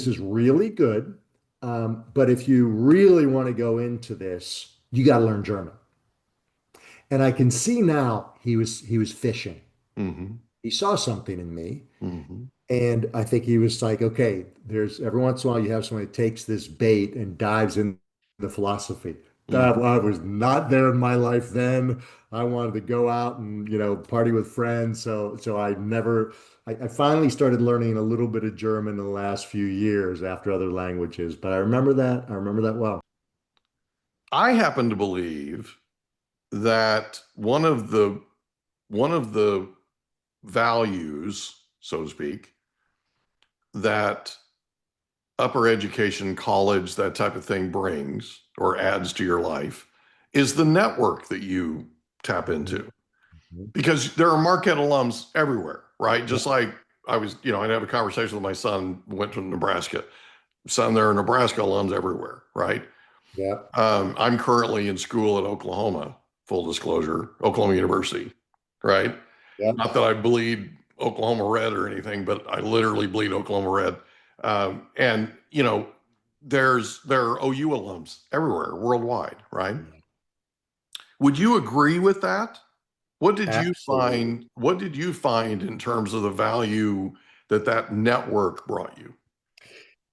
this is really good. But if you really want to go into this, you got to learn German. And I can see now he was fishing. Hmm. He saw something in me. Hmm. And I think he was like, okay, there's every once in a while you have somebody that takes this bait and dives in the philosophy. That I was not there in my life then. I wanted to go out and, party with friends. So I never, I finally started learning a little bit of German in the last few years after other languages. But I remember that. I remember that well. I happen to believe that one of the values, so to speak, that upper education, college, that type of thing brings or adds to your life is the network that you tap Mhm. into. Mhm. Because there are Marquette alums everywhere, right? Yeah. Just like I'd have a conversation with my son, went to Nebraska. Son, there are Nebraska alums everywhere, right? Yeah. I'm currently in school at Oklahoma, full disclosure, Oklahoma University, right? Yeah. Not that I bleed Oklahoma red or anything, but I literally bleed Oklahoma red. And there are OU alums everywhere, worldwide, right? Yeah. Would you agree with that? What did you Absolutely. find? What did you find in terms of the value that that network brought you?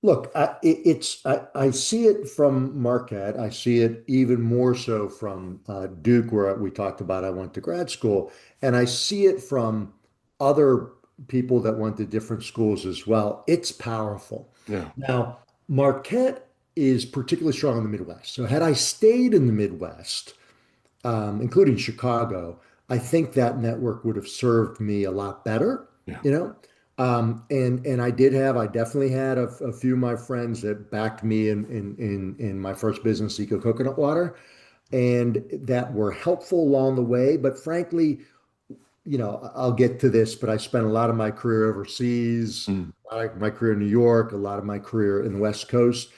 Look, I see it from Marquette. I see it even more so from Duke, where we talked about I went to grad school, and I see it from other people that went to different schools as well. It's powerful. Yeah. Now, Marquette is particularly strong in the Midwest. So had I stayed in the Midwest, including Chicago, I think that network would have served me a lot better, Yeah. you know. And I definitely had a few of my friends that backed me in my first business, Eco Coconut Water, and that were helpful along the way. But frankly, I'll get to this, but I spent a lot of my career overseas, Mm. a lot of my career in New York, a lot of my career in the West Coast.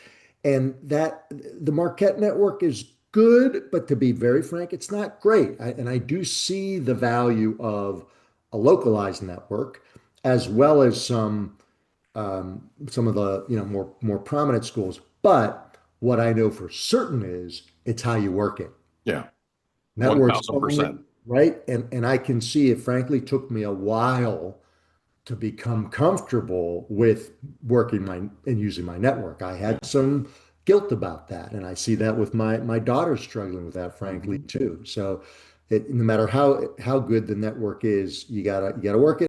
And that the Marquette network is good, but to be very frank, it's not great. And I do see the value of a localized network as well as some of the more prominent schools. But what I know for certain is it's how you work it. Yeah. Networks 1000%. only, right? And I can see it frankly took me a while to become comfortable with working my and using my network. I Yeah. had some guilt about that, and I see that with my daughter struggling with that, frankly, Mhm. too. So no matter how good the network is, you gotta work it.